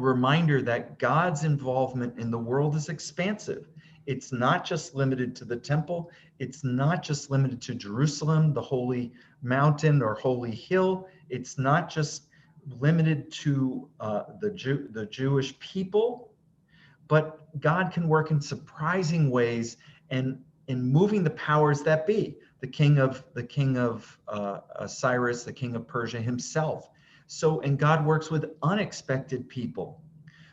reminder that God's involvement in the world is expansive. It's not just limited to the temple. It's not just limited to Jerusalem, the holy mountain or holy hill. It's not just limited to the Jewish people, but God can work in surprising ways and in moving the powers that be. The king of Cyrus, the king of Persia himself. So, and God works with unexpected people.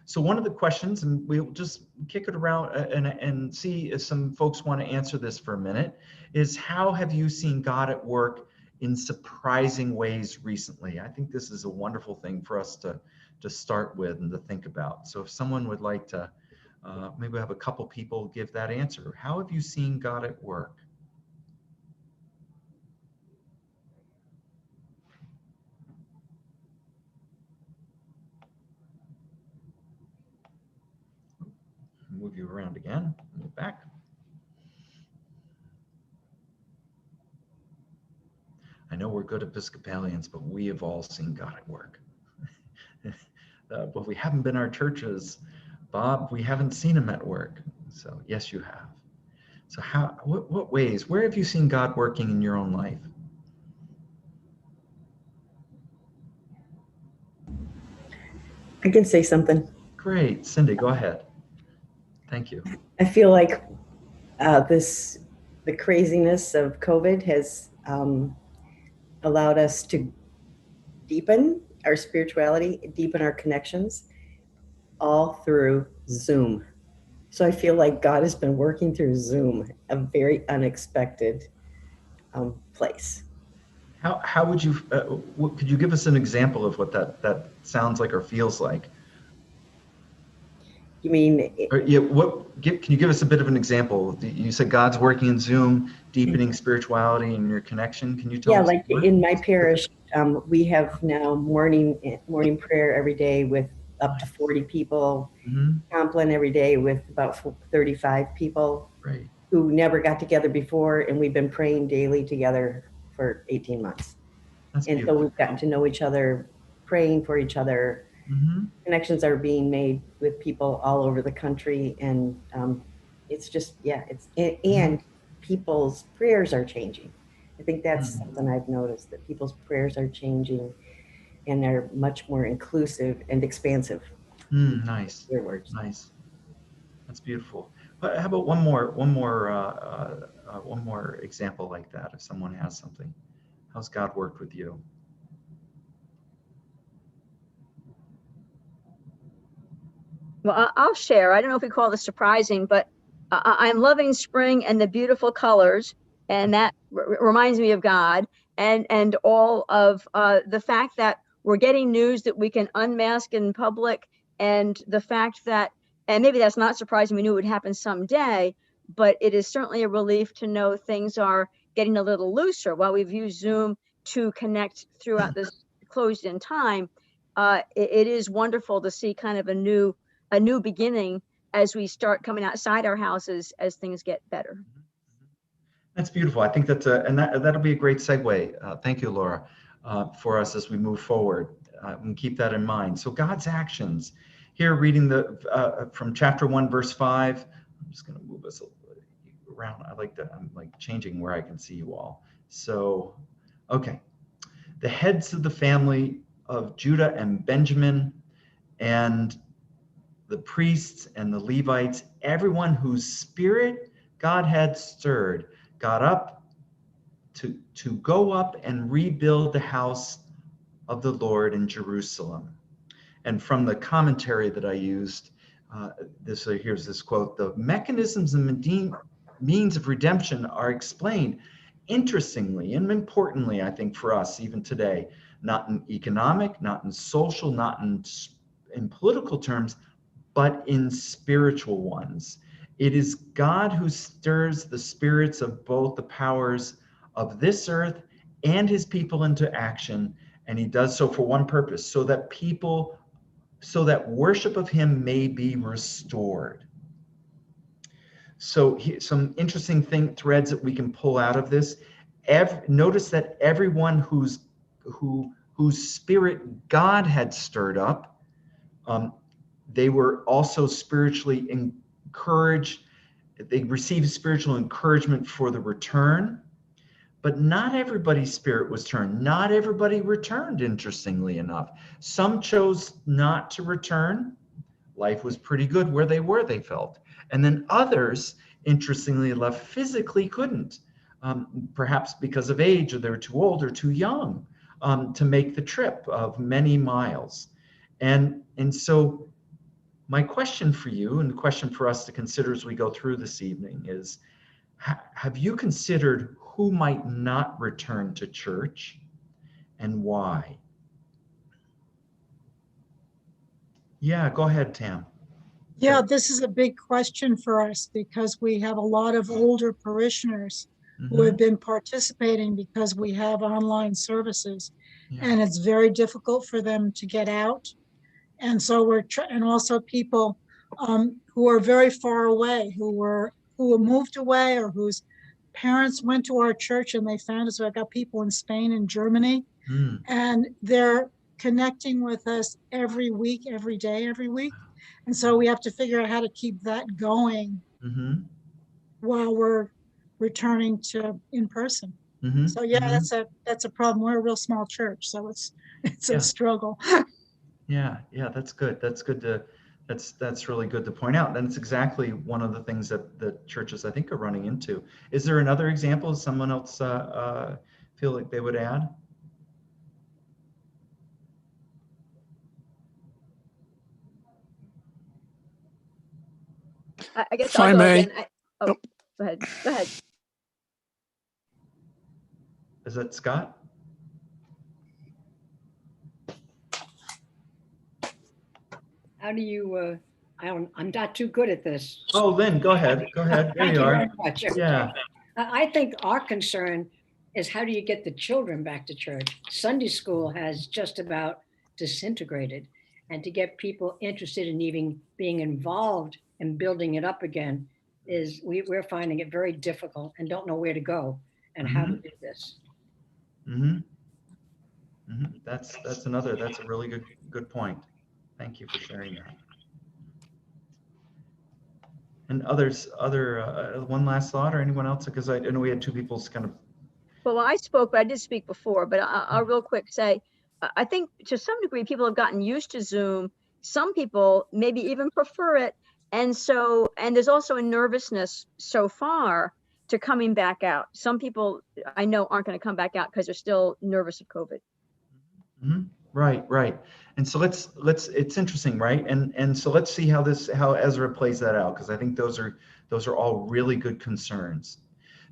So one of the questions, and we'll just kick it around and see if some folks want to answer this for a minute, is how have you seen God at work in surprising ways recently? I think this is a wonderful thing for us to start with and to think about. So if someone would like to, maybe have a couple people give that answer. How have you seen God at work? Move you around again, move back. I know we're good Episcopalians, but we have all seen God at work. But we haven't been our churches, Bob, we haven't seen him at work. So yes, you have. So what ways, where have you seen God working in your own life? I can say something. Great, Cindy, go ahead. Thank you. I feel like the craziness of COVID has allowed us to deepen our spirituality, deepen our connections, all through Zoom. So I feel like God has been working through Zoom, a very unexpected place. How would you, could you give us an example of what that sounds like or feels like? You mean? Or, yeah, can you give us a bit of an example? You said God's working in Zoom, deepening spirituality and your connection. Can you tell us? Yeah, like in my parish, we have now morning prayer every day with up to 40 people, Compline every day with about 35 people, right, who never got together before, and we've been praying daily together for 18 months. That's and beautiful. So we've gotten to know each other, praying for each other. Connections are being made with people all over the country, and it's just, yeah, and people's prayers are changing. I think that's something I've noticed, that people's prayers are changing and they're much more inclusive and expansive. Nice. Your words. Nice. That's beautiful. How about one more example like that? If someone has something, how's God worked with you? Well, I'll share. I don't know if we call this surprising, but I'm loving spring and the beautiful colors, and that reminds me of God, and all of the fact that we're getting news that we can unmask in public, and the fact that, and maybe that's not surprising, we knew it would happen someday, but it is certainly a relief to know things are getting a little looser. While we've used Zoom to connect throughout this closed-in time, it is wonderful to see kind of a new beginning as we start coming outside our houses as things get better. That's beautiful. I think that's that'll be a great segue. Thank you, Laura, for us as we move forward. And keep that in mind. So God's actions here, reading from chapter 1, verse 5. I'm just going to move us around. I'm like changing where I can see you all. So, okay. The heads of the family of Judah and Benjamin, and the priests and the Levites, everyone whose spirit God had stirred, got up to go up and rebuild the house of the Lord in Jerusalem. And from the commentary that I used, here's this quote: the mechanisms and means of redemption are explained, interestingly and importantly, I think for us even today, not in economic, not in social, not in political terms, but in spiritual ones. It is God who stirs the spirits of both the powers of this earth and his people into action. And he does so for one purpose, so that worship of him may be restored. So some interesting threads that we can pull out of this. Notice that everyone whose spirit God had stirred up, they were also spiritually encouraged. They received spiritual encouragement for the return, but not everybody's spirit was turned. Not everybody returned, interestingly enough. Some chose not to return. Life was pretty good where they were, they felt. And then others, interestingly enough, physically couldn't, perhaps because of age, or they were too old or too young to make the trip of many miles. And so my question for you, and the question for us to consider as we go through this evening, is have you considered who might not return to church and why? Yeah, go ahead, Tam. Yeah, this is a big question for us because we have a lot of older parishioners who have been participating because we have online services, and it's very difficult for them to get out. And so and also people who are very far away, who moved away, or whose parents went to our church and they found us. So I've got people in Spain and Germany, and they're connecting with us every week, every day, every week. And so we have to figure out how to keep that going while we're returning to in person. So yeah, that's a problem. We're a real small church, so it's a struggle. Yeah, that's good. That's really good to point out. And it's exactly one of the things that the churches, I think, are running into. Is there another example? Does someone else feel like they would add? I guess If I'll I go may. again. Go ahead. Go ahead. Is that Scott? How do you, I'm not too good at this. Oh, Lynn, go ahead. There Thank you you are. very much. Yeah. I think our concern is how do you get the children back to church? Sunday school has just about disintegrated, and to get people interested in even being involved in building it up again is we're finding it very difficult and don't know where to go and how to do this. That's a really good point. Thank you for sharing that. And one last thought, or anyone else? Because I know we had two people kind of. Well, I spoke, but I did speak before, but I'll real quick say, I think to some degree, people have gotten used to Zoom. Some people maybe even prefer it. And there's also a nervousness so far to coming back out. Some people I know aren't going to come back out because they're still nervous of COVID. Right. And so it's interesting, right? And so let's see how Ezra plays that out, because I think those are all really good concerns.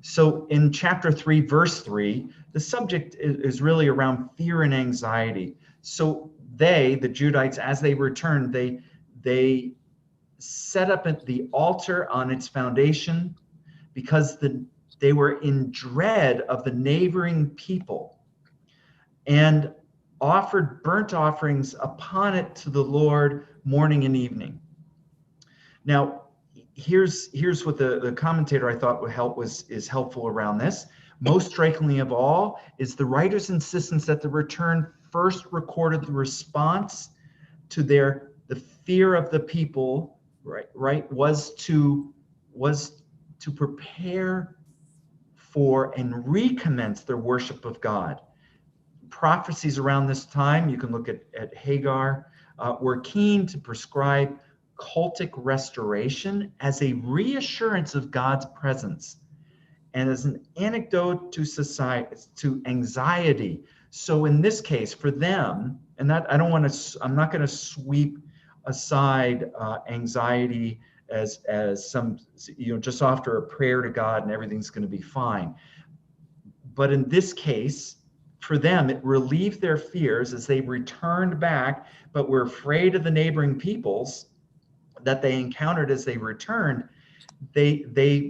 So in chapter 3, verse 3, the subject is really around fear and anxiety. So the Judites, as they returned, they set up at the altar on its foundation because they were in dread of the neighboring people, and offered burnt offerings upon it to the Lord morning and evening. Now, here's what the commentator I thought is helpful around this. Most strikingly of all is the writer's insistence that the return first recorded the response to the fear of the people, right, was to prepare for and recommence their worship of God. Prophecies around this time, you can look at Hagar, were keen to prescribe cultic restoration as a reassurance of God's presence and as an antidote to society, to anxiety. So in this case, for them, and that I'm not going to sweep aside anxiety as some, just after a prayer to God and everything's going to be fine. But in this case, for them, it relieved their fears as they returned back, but were afraid of the neighboring peoples that they encountered as they returned. They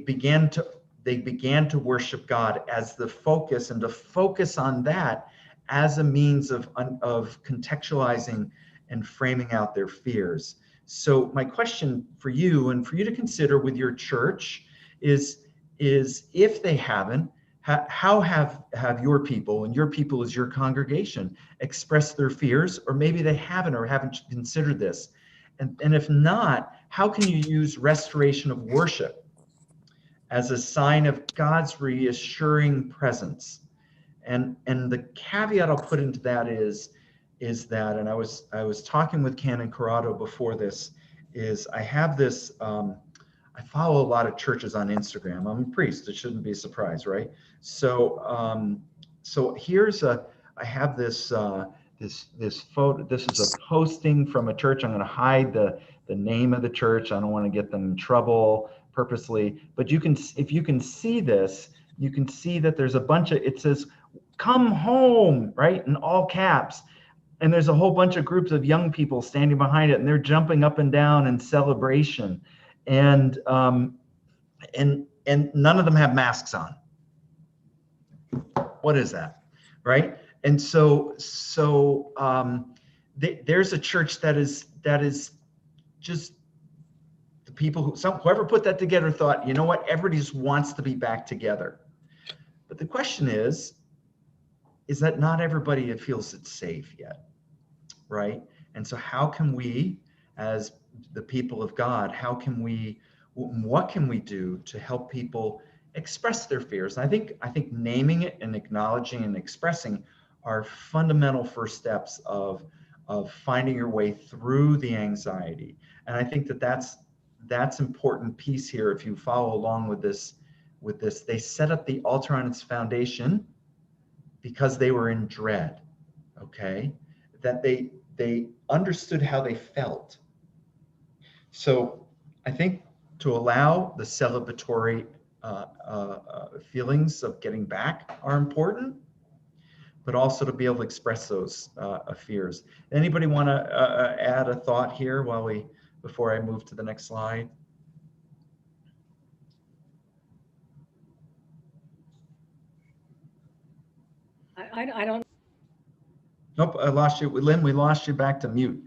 began to worship God as the focus, and to focus on that as a means of contextualizing and framing out their fears. So my question for you, and for you to consider with your church, is if they haven't, how have your people, and your people is your congregation, expressed their fears, or maybe they haven't or haven't considered this, And if not, how can you use restoration of worship as a sign of God's reassuring presence? And the caveat I'll put into that is that, and I was talking with Canon Corrado before this, is I have this, I follow a lot of churches on Instagram. I'm a priest, it shouldn't be a surprise, right? So so I have this this photo. This is a posting from a church. I'm going to hide the name of the church. I don't want to get them in trouble purposely, but if you can see this, you can see that there's a bunch of, it says, "Come home," right? In all caps. And there's a whole bunch of groups of young people standing behind it, and they're jumping up and down in celebration. And none of them have masks on. What is that, right? And so there's a church that is just the people whoever put that together thought, you know what, everybody just wants to be back together. But the question is that not everybody feels it's safe yet, right? And so how can we, as the people of God, what can we do to help people express their fears? And I think naming it and acknowledging and expressing are fundamental first steps of finding your way through the anxiety. And I think that's important piece here. If you follow along with this, they set up the altar on its foundation because they were in dread, okay? That they understood how they felt. So I think to allow the celebratory feelings of getting back are important, but also to be able to express those fears. Anybody want to add a thought here before I move to the next slide? I don't. Nope, I lost you. Lynn, we lost you back to mute.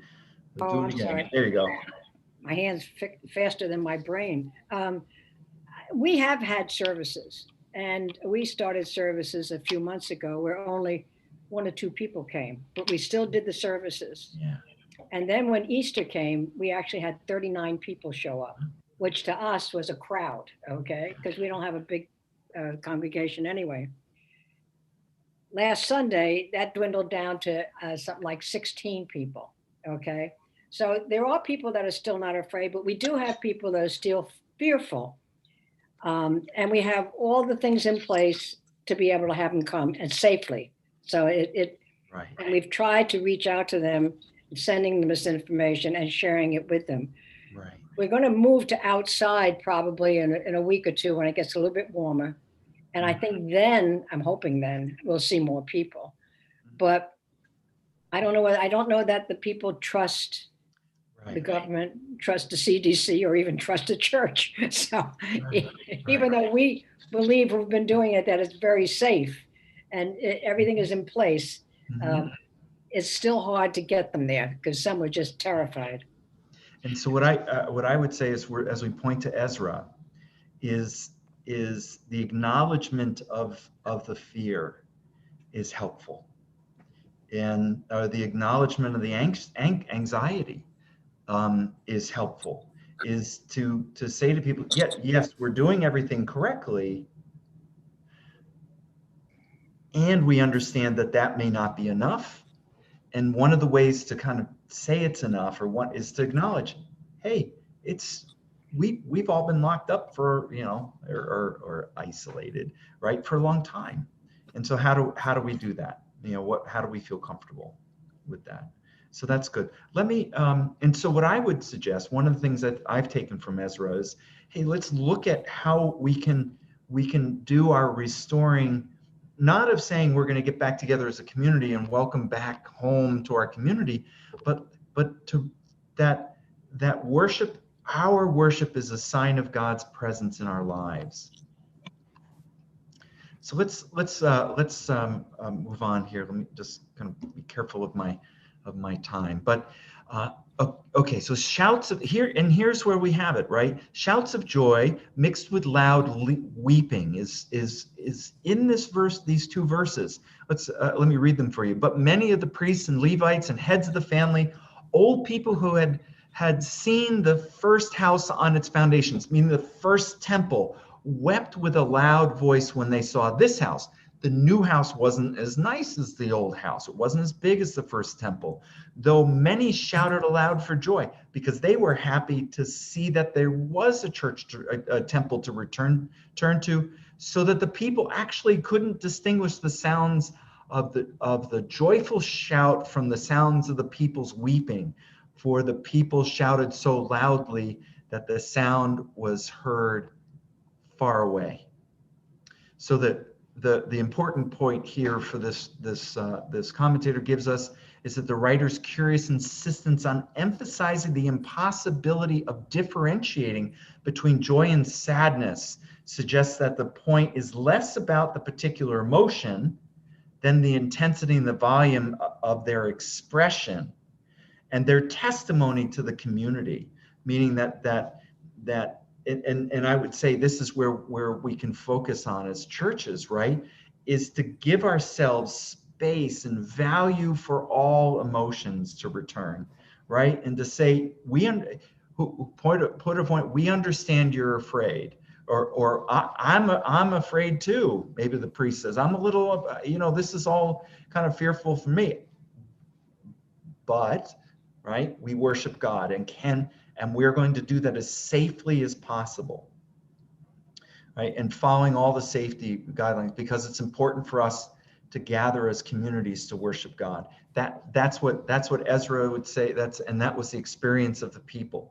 Oh, Do it I'm again. sorry. There you go. My hand's faster than my brain. We have had services, and we started services a few months ago where only 1 or 2 people came, but we still did the services. Yeah. And then when Easter came, we actually had 39 people show up, which to us was a crowd, okay? Because we don't have a big congregation anyway. Last Sunday, that dwindled down to something like 16 people, okay? So there are people that are still not afraid, but we do have people that are still fearful. And we have all the things in place to be able to have them come and safely. So Right. And we've tried to reach out to them, sending them this information and sharing it with them. Right. We're going to move to outside probably in a week or two when it gets a little bit warmer. And I think then, I'm hoping then, we'll see more people. But I don't know that the people trust the government, trust the CDC, or even trust the church. So even though we believe we've been doing it, that it's very safe and everything is in place, it's still hard to get them there because some were just terrified. And so what I would say is, as we point to Ezra, is the acknowledgement of the fear is helpful, and the acknowledgement of the anxiety is helpful. Is to say to people, yes, we're doing everything correctly, and we understand that may not be enough. And one of the ways to kind of say it's enough, is to acknowledge, hey, we've all been locked up for, or isolated, right, for a long time. And so how do we do that? How do we feel comfortable with that? So that's good. Let me, and so what I would suggest, one of the things that I've taken from Ezra is, hey, let's look at how we can do our restoring, not of saying we're going to get back together as a community and welcome back home to our community, but to that worship, our worship is a sign of God's presence in our lives. So let's move on here. Let me just kind of be careful of my time. But okay, so shouts of here's where we have it, right? Shouts of joy mixed with loud weeping is in this verse, these 2 verses. Let me read them for you. But many of the priests and Levites and heads of the family, old people who had had seen the first house on its foundations, meaning the first temple, wept with a loud voice when they saw this house. The new house wasn't as nice as the old house. It wasn't as big as the first temple, though many shouted aloud for joy because they were happy to see that there was a church, a temple to turn to, so that the people actually couldn't distinguish the sounds of the joyful shout from the sounds of the people's weeping, for the people shouted so loudly that the sound was heard far away. So that the important point here for this commentator gives us is that the writer's curious insistence on emphasizing the impossibility of differentiating between joy and sadness suggests that the point is less about the particular emotion than the intensity and the volume of their expression and their testimony to the community, meaning that and I would say this is where we can focus on as churches, right? Is to give ourselves space and value for all emotions to return, right? And to say, we understand you're afraid, or I'm afraid too. Maybe the priest says, I'm a little, this is all kind of fearful for me. But, right, we worship God and we're going to do that as safely as possible, right? And following all the safety guidelines, because it's important for us to gather as communities to worship God. That's what Ezra would say. That was the experience of the people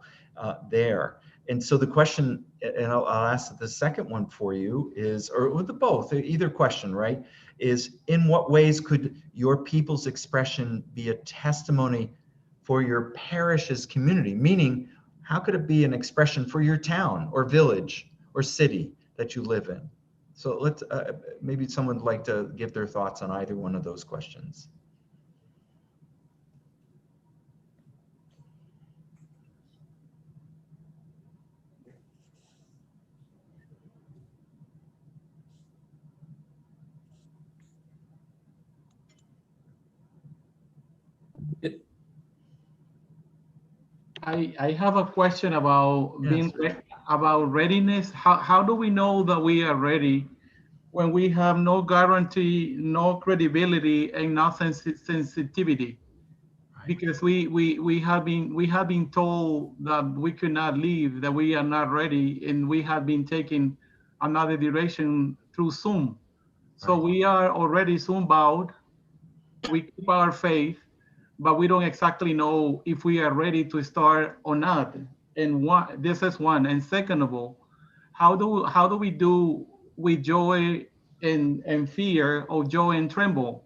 there. And so the question, and I'll ask the second one for you is, or with the both, either question, right? Is in what ways could your people's expression be a testimony for your parish's community? Meaning, how could it be an expression for your town or village or city that you live in? So let's maybe someone would like to give their thoughts on either one of those questions. I have a question about about readiness. How do we know that we are ready when we have no guarantee, no credibility, and no sensitivity? Because we have been told that we could not leave, that we are not ready, and we have been taking another direction through Zoom. So we are already Zoom bound. We keep our faith, but we don't exactly know if we are ready to start or not. And this is one. And second of all, how do we do with joy and fear, or joy and tremble?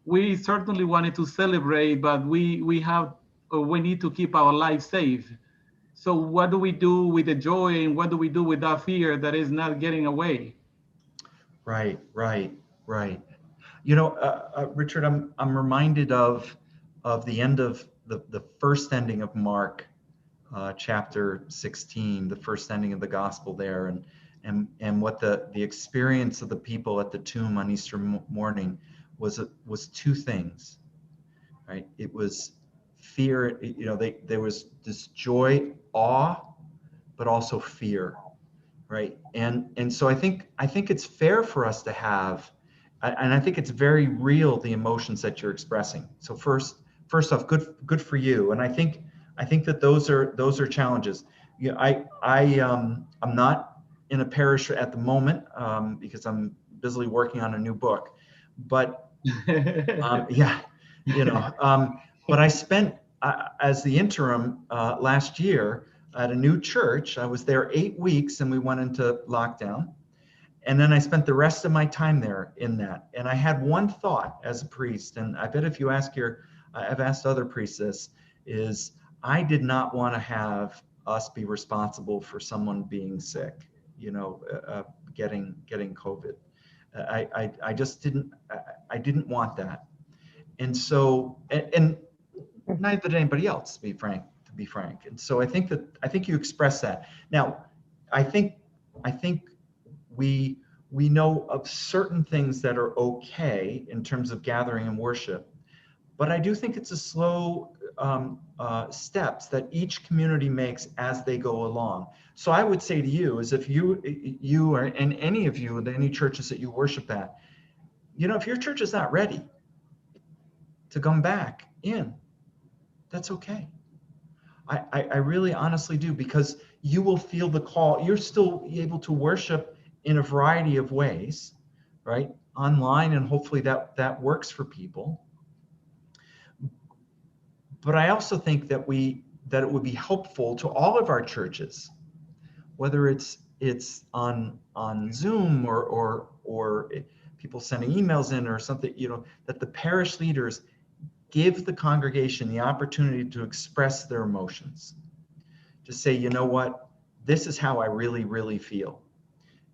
We certainly wanted to celebrate, but we need to keep our life safe. So what do we do with the joy, and what do we do with that fear that is not getting away? Right. Richard, I'm reminded of the end of the first ending of Mark, chapter 16, the first ending of the gospel there, and what the experience of the people at the tomb on Easter morning was two things, right? It was fear, there was this joy, awe, but also fear, right? And so I think it's fair for us to have, and I think it's very real, the emotions that you're expressing. So first off, good for you. And I think that those are challenges. I'm not in a parish at the moment because I'm busily working on a new book, but but I spent as the interim last year at a new church. I was there 8 weeks and we went into lockdown. And then I spent the rest of my time there in that. And I had one thought as a priest, and I bet if you ask I've asked other priests this, is I did not want to have us be responsible for someone being sick, getting COVID. I just didn't want that. And so, and neither did anybody else, to be frank. And so I think you express that. Now, I think we know of certain things that are okay in terms of gathering and worship, But I do think it's a slow steps that each community makes as they go along. So I would say to you is if you or and any of you, any churches that you worship at, if your church is not ready to come back in, that's okay. I really honestly do, because you will feel the call. You're still able to worship in a variety of ways, right? Online, and hopefully that works for people. But I also think that it would be helpful to all of our churches, whether it's on Zoom or people sending emails in or something, that the parish leaders give the congregation the opportunity to express their emotions, to say, you know what, this is how I really, really feel.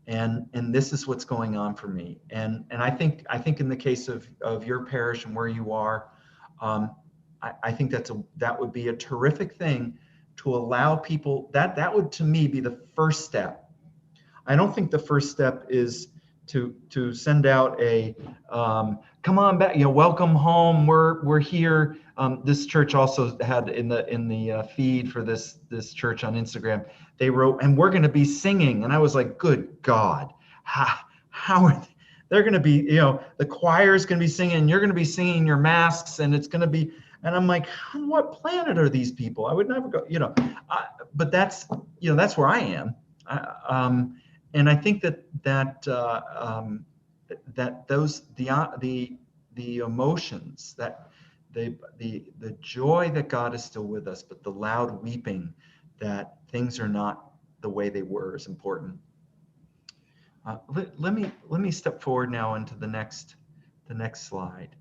And this is what's going on for me. And I think in the case of your parish and where you are, I think that would be a terrific thing to allow people, that would to me be the first step. I don't think the first step is to send out a come on back, welcome home, we're here. This church also had in the feed for this church on Instagram, they wrote, and we're going to be singing. And I was like, good God, how are they're going to be, the choir is going to be singing, and you're going to be singing your masks, and it's going to be, and I'm like, on what planet are these people? I would never go, but that's where I am. And I think that those the emotions, that the joy that God is still with us, but the loud weeping that things are not the way they were is important. Let me step forward now into the next slide.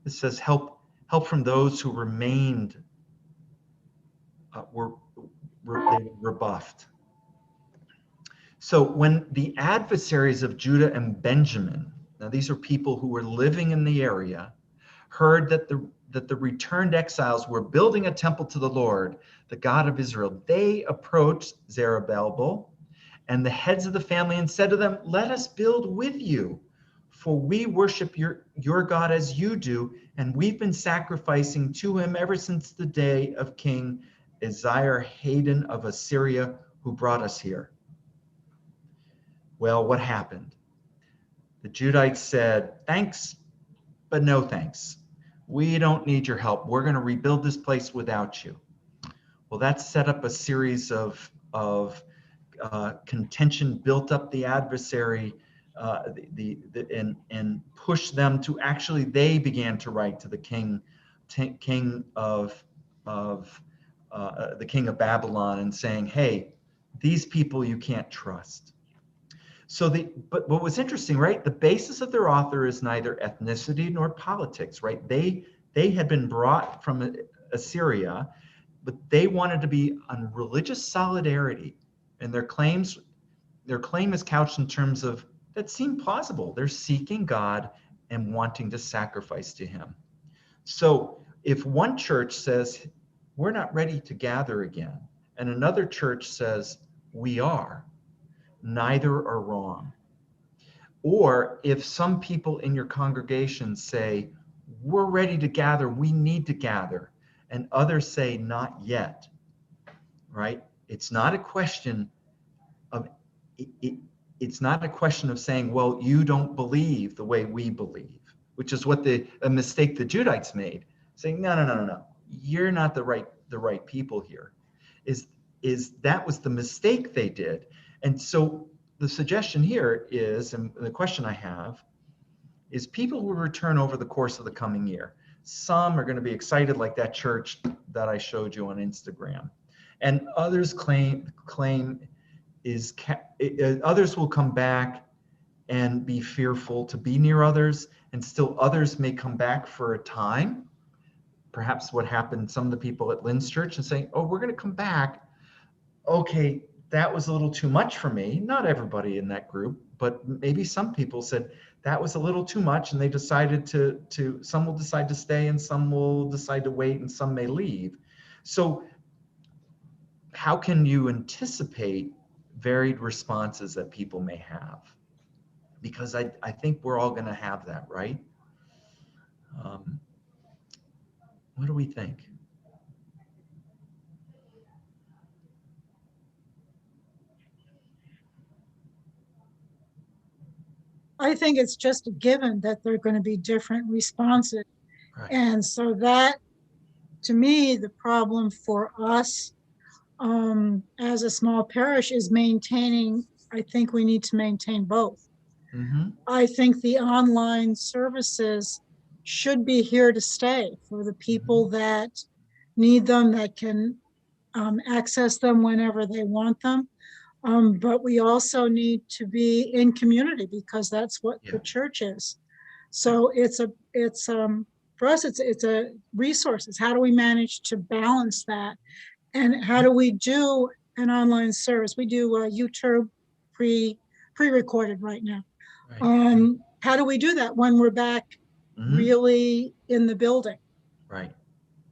It says help from those who remained were rebuffed. So when the adversaries of Judah and Benjamin, now these are people who were living in the area, heard that the returned exiles were building a temple to the Lord, the God of Israel, they approached Zerubbabel and the heads of the family and said to them, let us build with you, for we worship your God as you do, and we've been sacrificing to him ever since the day of King Esarhaddon of Assyria, who brought us here. Well, what happened? The Judites said, thanks, but no thanks. We don't need your help. We're going to rebuild this place without you. Well, that set up a series of contention, built up the adversary, and pushed them to actually, they began to write to the king of Babylon and saying, hey, these people you can't trust. So but what was interesting, right? The basis of their author is neither ethnicity nor politics, right? They had been brought from Assyria, but they wanted to be on religious solidarity, and their claim is couched in terms of that seem plausible. They're seeking God and wanting to sacrifice to him. So if one church says, we're not ready to gather again, and another church says, we are, neither are wrong. Or if some people in your congregation say, we're ready to gather, we need to gather, and others say, not yet, right? It's not a question of it's not a question of saying, well, you don't believe the way we believe, which is what a mistake the Judites made, saying, no, you're not the right people here. Is that was the mistake they did. And so the suggestion here is, and the question I have, is people will return over the course of the coming year. Some are going to be excited like that church that I showed you on Instagram. And others others will come back and be fearful to be near others, and still others may come back for a time. Perhaps what happened, some of the people at Lynn's church, and saying, oh, we're going to come back. Okay, that was a little too much for me. Not everybody in that group, but maybe some people said that was a little too much, and they decided to some will decide to stay, and some will decide to wait, and some may leave. So how can you anticipate varied responses that people may have? Because I think we're all going to have that, right? What do we think? I think it's just a given that there are going to be different responses. Right. And so that, to me, the problem for us as a small parish is maintaining, I think we need to maintain both. Mm-hmm. I think the online services should be here to stay for the people that need them, that can access them whenever they want them. But we also need to be in community because that's what the church is. So it's for us, it's a resources. How do we manage to balance that? And how do we do an online service? We do YouTube pre-recorded right now. Right. How do we do that when we're back really in the building? Right.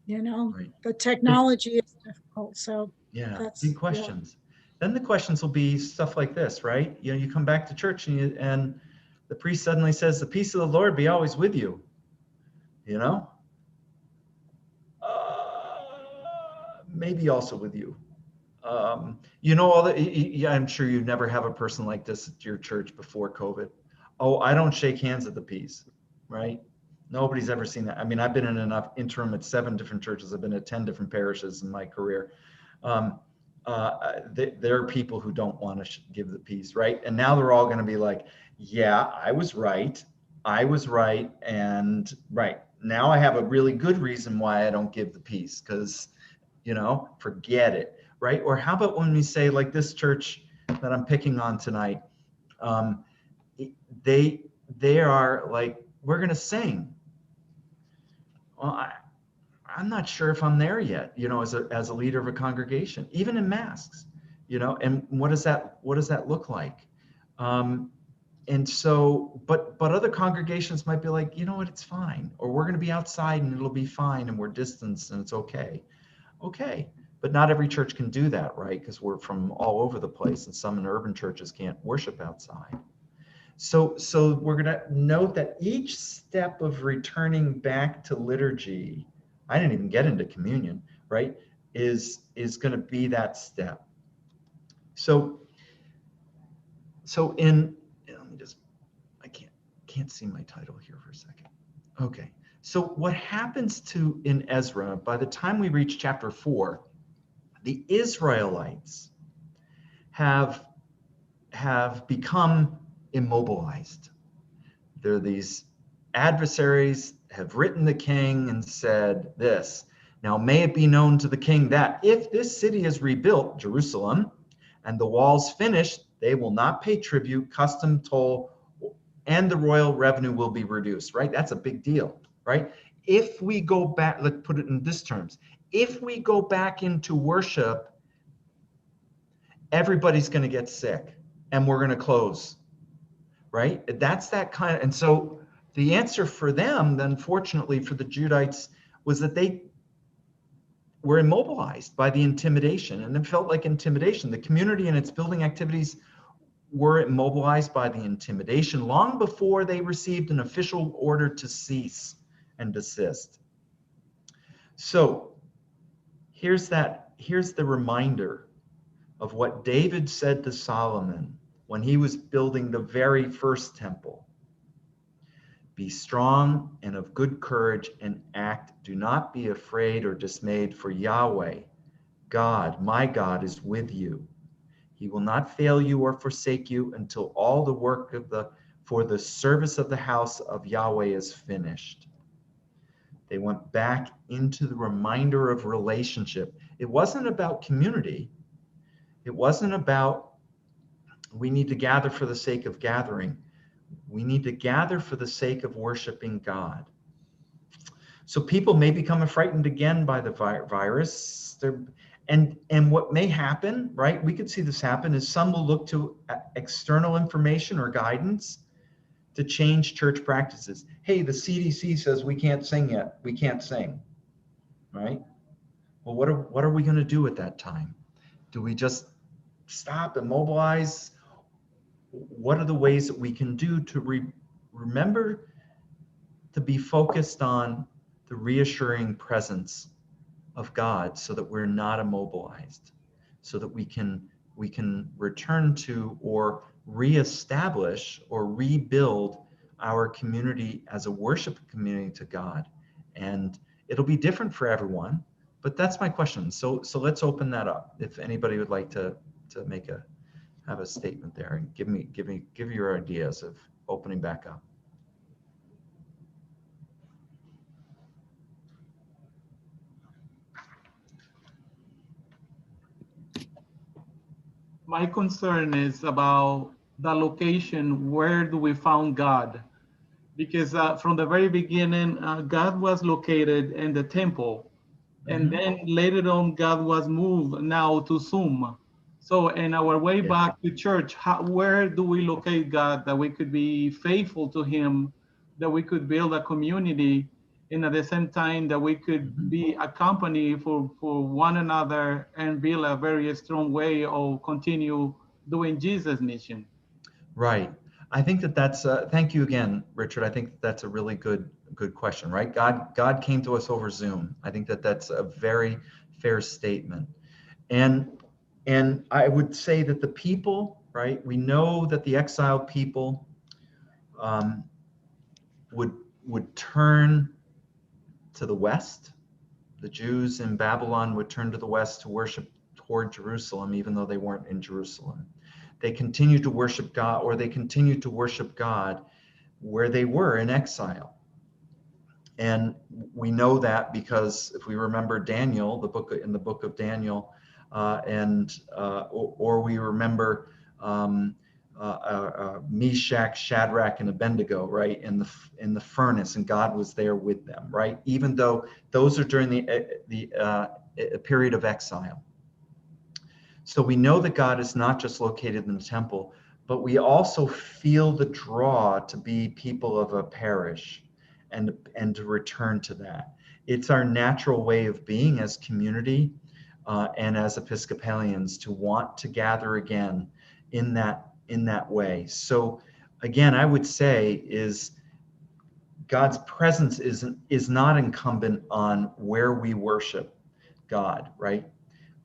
You know, Right. the technology is difficult. So Yeah, that's big questions. Then the questions will be stuff like this, right? You know, you come back to church and the priest suddenly says, "The peace of the Lord be always with you." You know, maybe also with you. You know, all that. Yeah, I'm sure you never have a person like this at your church before COVID. Oh, I don't shake hands at the peace, right? Nobody's ever seen that. I mean, I've been in enough interim at 7 different churches. I've been at 10 different parishes in my career. There are people who don't want to give the peace, right? And now they're all going to be like, yeah, I was right. And right now I have a really good reason why I don't give the peace, because, you know, forget it, right? Or how about when we say, like this church that I'm picking on tonight, they are like, we're going to sing. Well, I'm not sure if I'm there yet, you know, as a leader of a congregation, even in masks, you know, and what does that look like? And so, but other congregations might be like, you know what, it's fine, or we're going to be outside and it'll be fine and we're distanced and it's okay. Okay. But not every church can do that, right? Because we're from all over the place and some in urban churches can't worship outside. So we're going to note that each step of returning back to liturgy, I didn't even get into communion, right, is going to be that step. So in, let me just, I can't see my title here for a second. Okay. So what happens in Ezra, by the time we reach chapter 4, the Israelites have become immobilized. There are these adversaries have written the king and said this: "Now may it be known to the king that if this city is rebuilt, Jerusalem, and the walls finished, they will not pay tribute, custom, toll, and the royal revenue will be reduced." Right? That's a big deal, right? If we go back, let's put it in this terms. If we go back into worship, everybody's going to get sick and we're going to close. Right? That's that kind of, and so the answer for them, unfortunately for the Judites, was that they were immobilized by the intimidation, and it felt like intimidation. The community and its building activities were immobilized by the intimidation long before they received an official order to cease and desist. So here's the reminder of what David said to Solomon when he was building the very first temple. "Be strong and of good courage and act. Do not be afraid or dismayed, for Yahweh, God, my God, is with you. He will not fail you or forsake you until all the work for the service of the house of Yahweh is finished." They went back into the reminder of relationship. It wasn't about community. It wasn't about, we need to gather for the sake of gathering. We need to gather for the sake of worshiping God. So people may become frightened again by the virus. And what may happen, right? We could see this happen, is some will look to external information or guidance to change church practices. Hey, the CDC says we can't sing yet. We can't sing, right? Well, what are we going to do at that time? Do we just stop and mobilize? What are the ways that we can do to remember to be focused on the reassuring presence of God so that we're not immobilized, so that we can return to or reestablish or rebuild our community as a worship community to God. And it'll be different for everyone, but that's my question. So let's open that up. If anybody would like to have a statement there and give your ideas of opening back up. My concern is about the location. Where do we found God? Because from the very beginning, God was located in the temple. And then later on, God was moved now to Zoom. So in our way back to church, where do we locate God that we could be faithful to him, that we could build a community, and at the same time that we could be a company for one another and build a very strong way of continue doing Jesus' mission? Right. I think that's, thank you again, Richard. I think that's a really good question, right? God came to us over Zoom. I think that's a very fair statement. And I would say that the people, right? We know that the exiled people would turn to the west. The Jews in Babylon would turn to the west to worship toward Jerusalem, even though they weren't in Jerusalem. They continued to worship God, or they continued to worship God where they were in exile. And we know that because if we remember Daniel, in the book of Daniel, or we remember Meshach, Shadrach, and Abednego, right, in the furnace, and God was there with them, right? Even though those are during the period of exile. So we know that God is not just located in the temple, but we also feel the draw to be people of a parish and to return to that. It's our natural way of being as community and as Episcopalians to want to gather again in that way. So again, I would say is God's presence is not incumbent on where we worship God, right?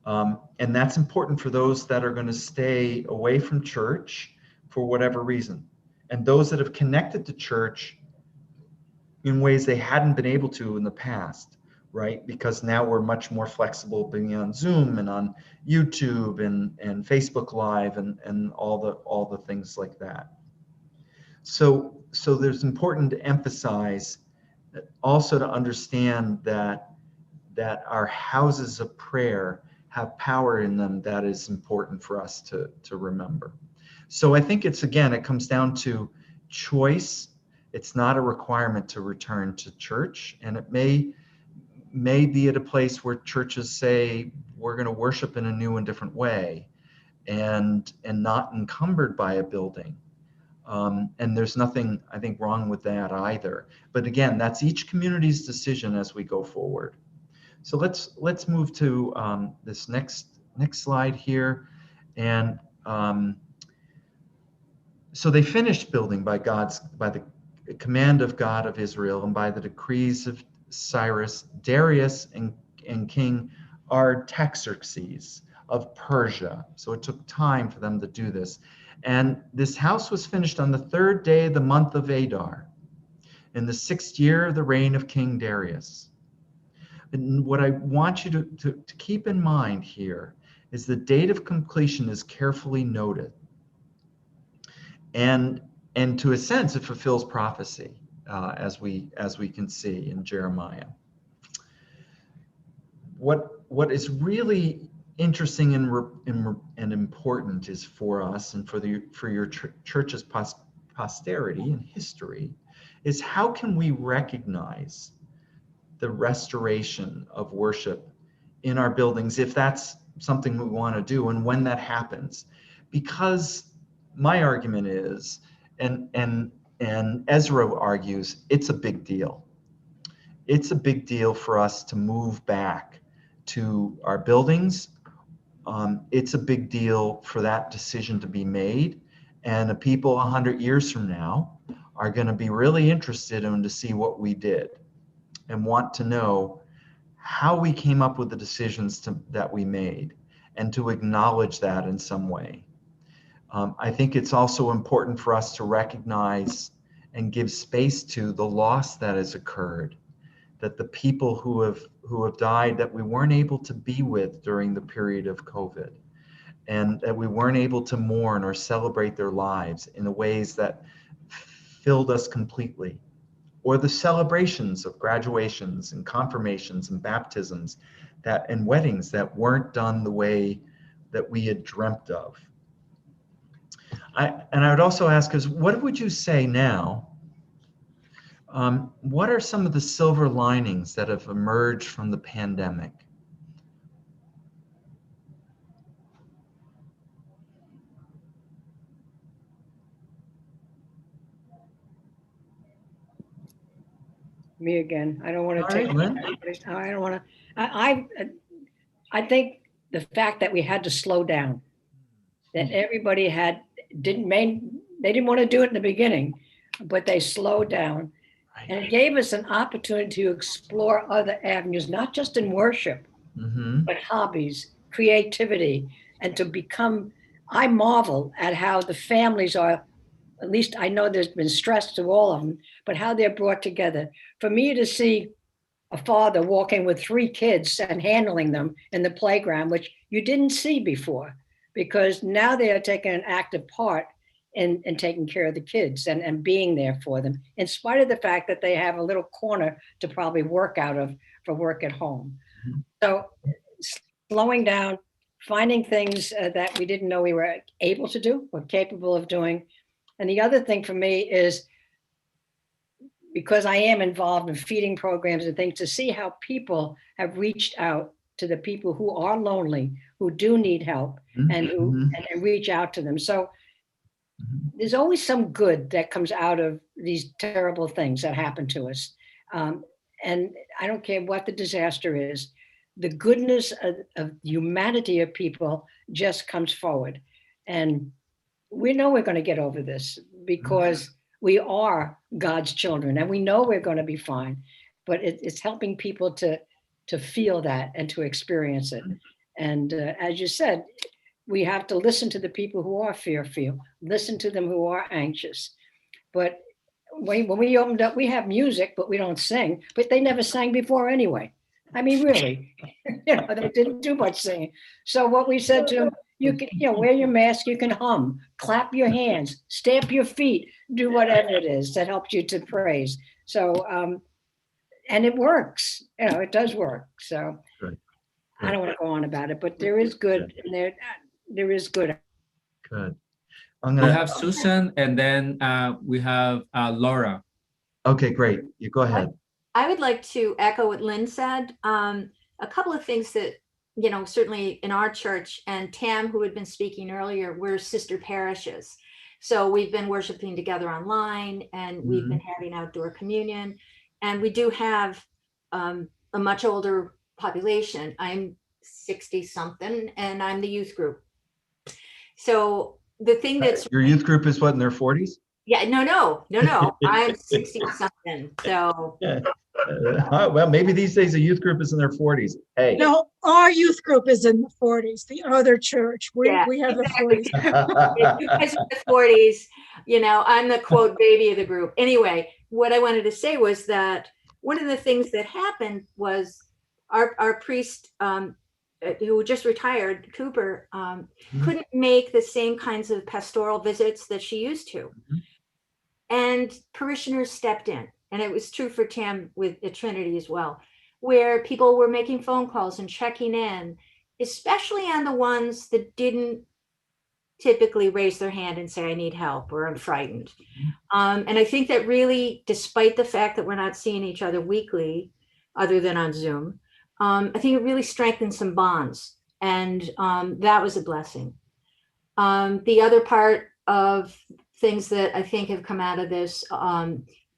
And that's important for those that are going to stay away from church for whatever reason. And those that have connected to church in ways they hadn't been able to in the past, right? Because now we're much more flexible being on Zoom and on YouTube and Facebook Live and all the things like that. So there's important to emphasize also to understand that our houses of prayer have power in them that is important for us to remember. So I think it comes down to choice. It's not a requirement to return to church, and it may be at a place where churches say we're going to worship in a new and different way and not encumbered by a building. And there's nothing, I think, wrong with that either. But again, that's each community's decision as we go forward. So let's move to this next slide here. And so they finished building by the command of God of Israel and by the decrees of Cyrus, Darius, and King Artaxerxes of Persia. So it took time for them to do this. And this house was finished on the 3rd day of the month of Adar, in the 6th year of the reign of King Darius. And what I want you to keep in mind here is the date of completion is carefully noted. And to a sense, it fulfills prophecy, as we can see in Jeremiah. What is really interesting and important is for us and for your church's posterity and history is how can we recognize the restoration of worship in our buildings if that's something we want to do and when that happens. Because my argument is, and Ezra argues, it's a big deal. It's a big deal for us to move back to our buildings. It's a big deal for that decision to be made. And the people 100 years from now are going to be really interested in to see what we did. and want to know how we came up with the decisions that we made, and to acknowledge that in some way. I think it's also important for us to recognize and give space to the loss that has occurred, that the people who have died that we weren't able to be with during the period of COVID, and that we weren't able to mourn or celebrate their lives in the ways that filled us completely, or the celebrations of graduations and confirmations and baptisms and weddings that weren't done the way that we had dreamt of. I would also ask us, what would you say now? What are some of the silver linings that have emerged from the pandemic? Me again. I don't want All to right, take. Lynn. I don't want to. I think the fact that we had to slow down, that everybody didn't want to do it in the beginning, but they slowed down, and it gave us an opportunity to explore other avenues, not just in worship, but hobbies, creativity, and to become. I marvel at how the families are. At least I know there's been stress to all of them, but how they're brought together. For me to see a father walking with 3 kids and handling them in the playground, which you didn't see before, because now they are taking an active part in taking care of the kids and being there for them, in spite of the fact that they have a little corner to probably work out of for work at home. So slowing down, finding things that we didn't know we were able to do, or capable of doing. And the other thing for me is, because I am involved in feeding programs and things, to see how people have reached out to the people who are lonely, who do need help, and and reach out to them. So there's always some good that comes out of these terrible things that happen to us. And I don't care what the disaster is, the goodness of humanity of people just comes forward. And we know we're going to get over this, because we are God's children, and we know we're going to be fine. But it's helping people to feel that and to experience it. And as you said, we have to listen to the people who are fearful, listen to them who are anxious. But when we opened up, we have music, but we don't sing. But they never sang before anyway. I mean, really, they didn't do much singing. So what we said to them, you can, wear your mask, you can hum, clap your hands, stamp your feet, do whatever it is that helps you to praise. So, and it works, it does work. So Good. I don't want to go on about it, but there is good, and there is good. Good. We have Susan, and then we have Laura. Okay, great. You go ahead. I would like to echo what Lynn said. A couple of things that, certainly in our church, and Tam, who had been speaking earlier, we're sister parishes. So we've been worshiping together online, and we've been having outdoor communion. And we do have a much older population. I'm 60 something, and I'm the youth group. So the thing that's your youth group is what, in their 40s? Yeah, no. I'm 60 something. So well, maybe these days a youth group is in their 40s. Hey. No, our youth group is in the 40s. The other church, we have exactly. the 40s. You guys are the 40s. I'm the quote baby of the group. Anyway, what I wanted to say was that one of the things that happened was our priest, who just retired, Cooper, couldn't make the same kinds of pastoral visits that she used to. And parishioners stepped in. And it was true for Tam at Trinity as well, where people were making phone calls and checking in, especially on the ones that didn't typically raise their hand and say, I need help, or I'm frightened. And I think that really, despite the fact that we're not seeing each other weekly, other than on Zoom, I think it really strengthened some bonds. And that was a blessing. The other part of things that I think have come out of this,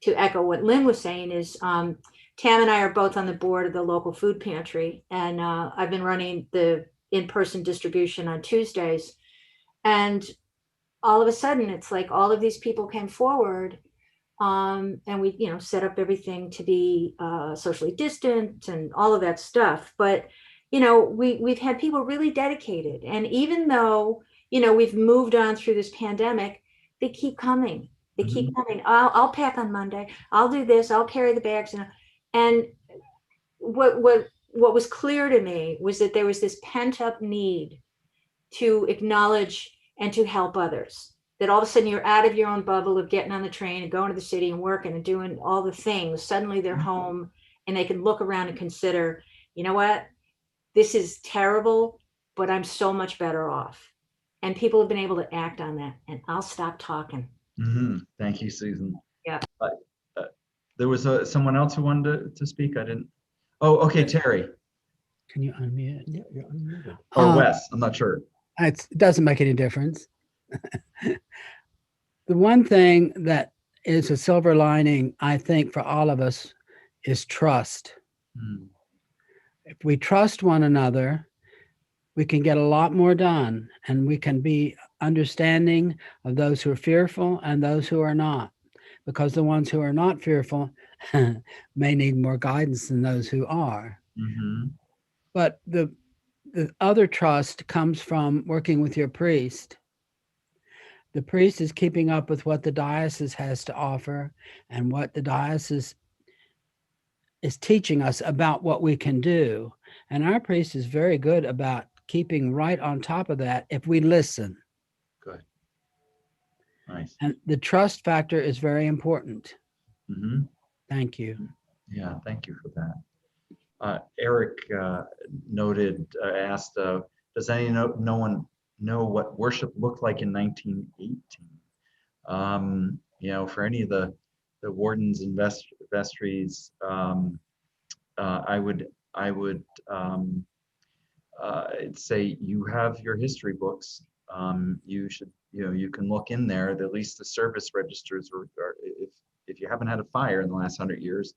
to echo what Lynn was saying, is Tam and I are both on the board of the local food pantry, and I've been running the in-person distribution on Tuesdays. And all of a sudden, it's like all of these people came forward And we, set up everything to be socially distant and all of that stuff. But, we've had people really dedicated. And even though, we've moved on through this pandemic, they keep coming. They keep coming. I'll pack on Monday. I'll do this. I'll carry the bags. And what was clear to me was that there was this pent up need to acknowledge and to help others. That all of a sudden you're out of your own bubble of getting on the train and going to the city and working and doing all the things. Suddenly they're home and they can look around and consider, you know what, this is terrible, but I'm so much better off. And people have been able to act on that. And I'll stop talking. Thank you, Susan. Yeah. There was someone else who wanted to speak. I didn't. Oh, okay, Terry. Can you unmute? Yeah, you're unmuted. Or Wes, I'm not sure. It doesn't make any difference. The one thing that is a silver lining, I think, for all of us is trust. If we trust one another, we can get a lot more done, and we can be understanding of those who are fearful and those who are not, because the ones who are not fearful may need more guidance than those who are. But the other trust comes from working with your priest. The priest is keeping up with what the diocese has to offer and what the diocese is teaching us about what we can do. And our priest is very good about keeping right on top of that if we listen. Good. Nice. And the trust factor is very important. Thank you. Yeah, thank you for that. Eric asked, does no one know what worship looked like in 1918? For any of the wardens and vestries, I would say you have your history books. You should, you can look in there. At least the service registers, if you haven't had a fire in the last 100 years,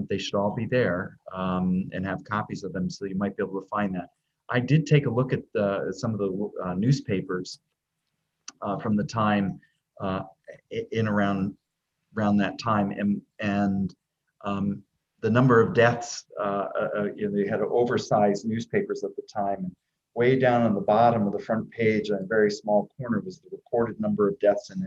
they should all be there, and have copies of them, so you might be able to find that. I did take a look at some of the newspapers from the time around that time, and the number of deaths. They had oversized newspapers at the time. And way down on the bottom of the front page, in a very small corner, was the recorded number of deaths in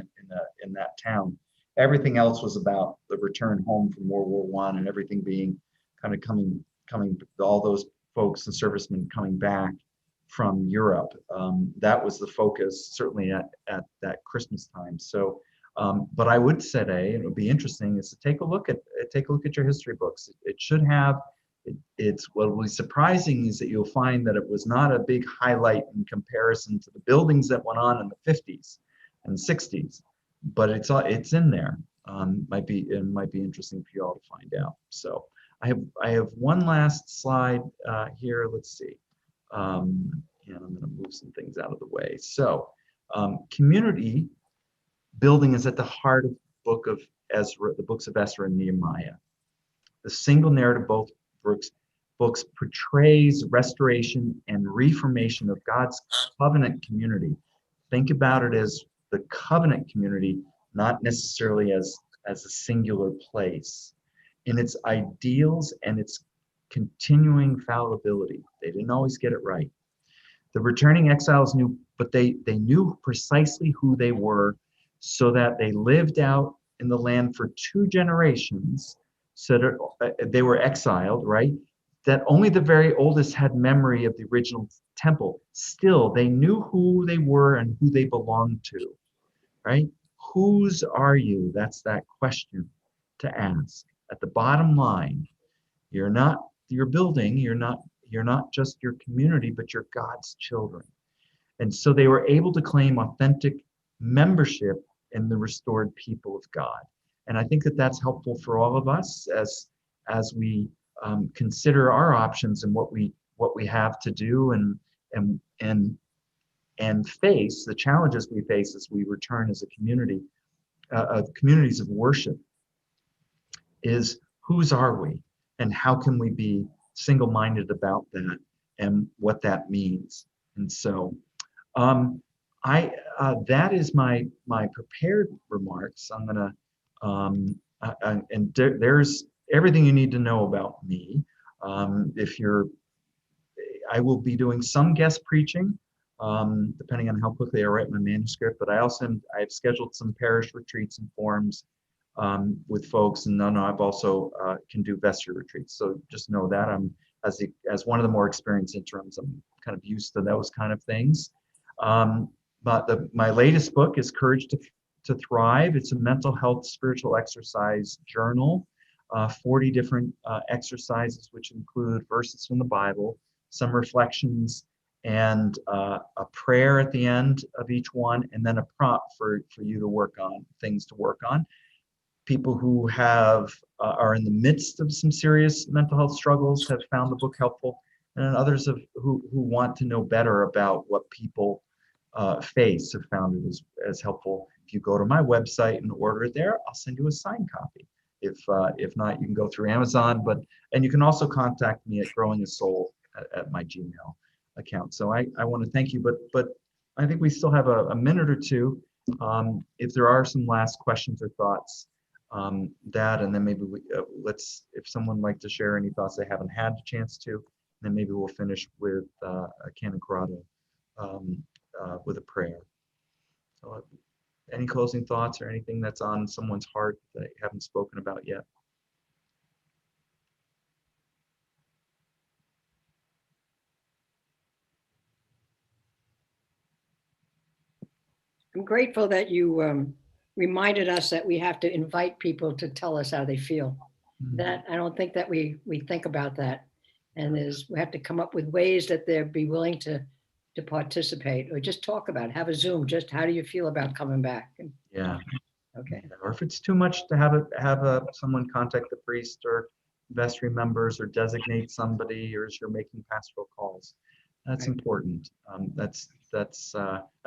that town. Everything else was about the return home from World War I and everything being kind of coming, all those folks and servicemen coming back from Europe. That was the focus, certainly at that Christmas time. So, but I would say, it would be interesting, is to take a look at your history books. It should have. It's what will be surprising is that you'll find that it was not a big highlight in comparison to the buildings that went on in the 50s and 60s, but it's in there. It might be interesting for you all to find out. So I have one last slide here. Let's see. And I'm going to move some things out of the way. So community building is at the heart of the book of Ezra, the books of Ezra and Nehemiah. The single narrative books portrays restoration and reformation of God's covenant community. Think about it as the covenant community, not necessarily as a singular place, in its ideals and its continuing fallibility. They didn't always get it right. The returning exiles knew, but they knew precisely who they were, so that they lived out in the land for 2 generations. So that they were exiled, right? That only the very oldest had memory of the original temple. Still, they knew who they were and who they belonged to, right? Whose are you? That's that question to ask. At the bottom line, you're not your building, you're not just your community, but you're God's children. And so they were able to claim authentic membership in the restored people of God. And I think that that's helpful for all of us as we consider our options and what we have to do and face the challenges we face as we return as a community of communities of worship. Is whose are we, and how can we be single-minded about that and what that means? And so that is my prepared remarks. I'm gonna And there's everything you need to know about me. I will be doing some guest preaching, depending on how quickly I write my manuscript. But I've scheduled some parish retreats and forums with folks, and I've also can do vestry retreats. So just know that I'm as one of the more experienced interims, I'm kind of used to those kind of things. But my latest book is Courage to Thrive. It's a mental health spiritual exercise journal, 40 different exercises, which include verses from the Bible, some reflections, and a prayer at the end of each one, and then a prompt for you to work on, things to work on. People who are in the midst of some serious mental health struggles have found the book helpful, and others who want to know better about what people face have found it as helpful. If you go to my website and order it there, I'll send you a signed copy. If not, you can go through Amazon, and you can also contact me at Growing a Soul at my Gmail account. So I want to thank you, but I think we still have a minute or two. If there are some last questions or thoughts, and then maybe if someone would like to share any thoughts they haven't had a chance to, then maybe we'll finish with Canon Corrado with a prayer. So any closing thoughts or anything that's on someone's heart that you haven't spoken about yet? I'm grateful that you reminded us that we have to invite people to tell us how they feel. That I don't think that we think about that, and we have to come up with ways that they'll be willing to participate, or just talk about it. Have a Zoom. Just how do you feel about coming back? Yeah. Okay. Or if it's too much to have someone contact the priest or vestry members or designate somebody, or as you're making pastoral calls, that's Right. important. I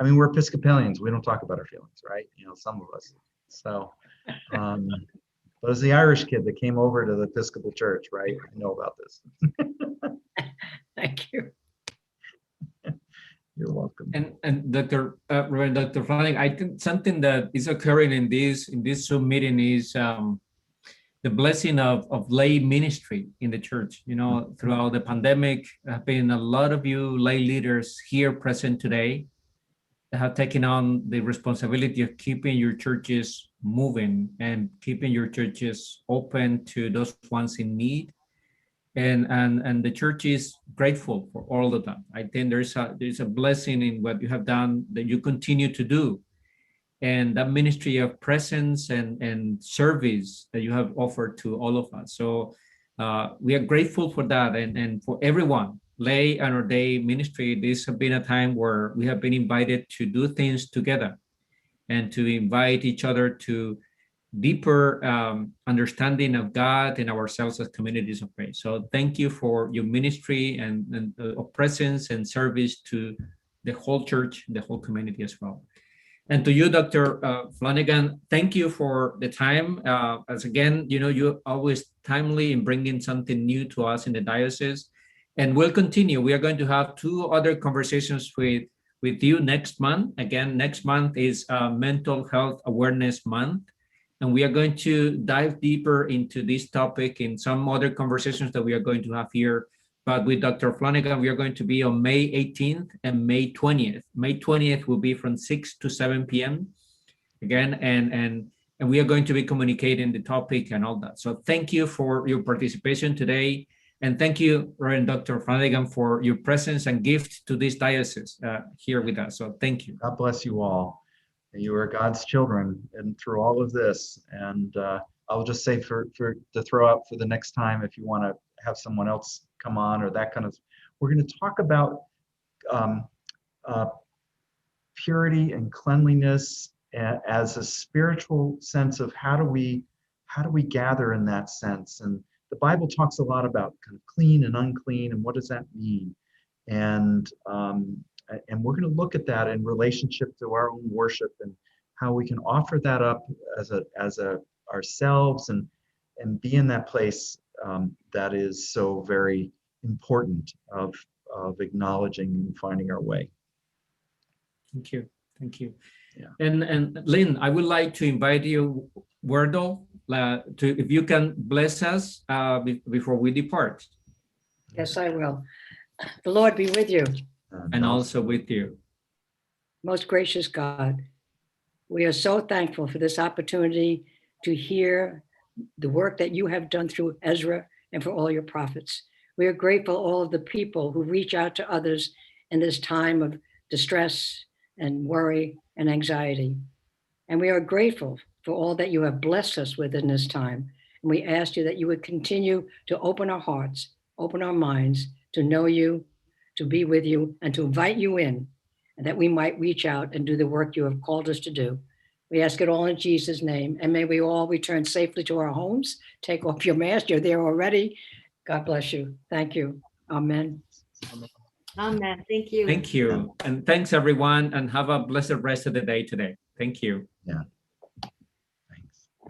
mean, we're Episcopalians. We don't talk about our feelings, right? Some of us. So, but as the Irish kid that came over to the Episcopal Church, right? I know about this. Thank you. You're welcome. And Reverend Dr. Flanagan, I think something that is occurring in this Zoom meeting is the blessing of lay ministry in the church. Throughout the pandemic, there have been a lot of you lay leaders here present today that have taken on the responsibility of keeping your churches moving and keeping your churches open to those ones in need. And the church is grateful for all of that. I think there's a blessing in what you have done that you continue to do, and that ministry of presence and service that you have offered to all of us. So we are grateful for that, and for everyone, lay and ordained ministry. This has been a time where we have been invited to do things together and to invite each other to deeper understanding of God and ourselves as communities of faith. So thank you for your ministry and of presence and service to the whole church, the whole community as well. And to you, Dr. Flanagan, thank you for the time. As again, you're always timely in bringing something new to us in the diocese. And we'll continue. We are going to have 2 other conversations with you next month. Again, next month is Mental Health Awareness Month. And we are going to dive deeper into this topic in some other conversations that we are going to have here. But with Dr. Flanagan, we are going to be on May 18th and May 20th. May 20th will be from 6 to 7 p.m. again, and we are going to be communicating the topic and all that. So thank you for your participation today. And thank you, Reverend Dr. Flanagan, for your presence and gift to this diocese here with us. So thank you. God bless you all. You are God's children, and through all of this. And I'll just say to throw out for the next time, if you want to have someone else come on or that kind of, we're going to talk about purity and cleanliness as a spiritual sense of how do we gather in that sense. And the Bible talks a lot about kind of clean and unclean, and what does that mean? And we're going to look at that in relationship to our own worship and how we can offer that up as ourselves and be in that place that is so very important of acknowledging and finding our way. Thank you. And Lynn, I would like to invite you, Wordle, to if you can bless us before we depart. Yes, I will. The Lord be with you. And also with you. Most gracious God, we are so thankful for this opportunity to hear the work that you have done through Ezra and for all your prophets. We are grateful all of the people who reach out to others in this time of distress and worry and anxiety. And we are grateful for all that you have blessed us with in this time. And we ask you that you would continue to open our hearts, open our minds to know you, to be with you, and to invite you in, and that we might reach out and do the work you have called us to do. We ask it all in Jesus' name, and may we all return safely to our homes. Take off your mask, you're there already. God bless you. Thank you. Amen. Amen. Thank you. Thank you. And thanks everyone, and have a blessed rest of the day today. Thank you. Yeah.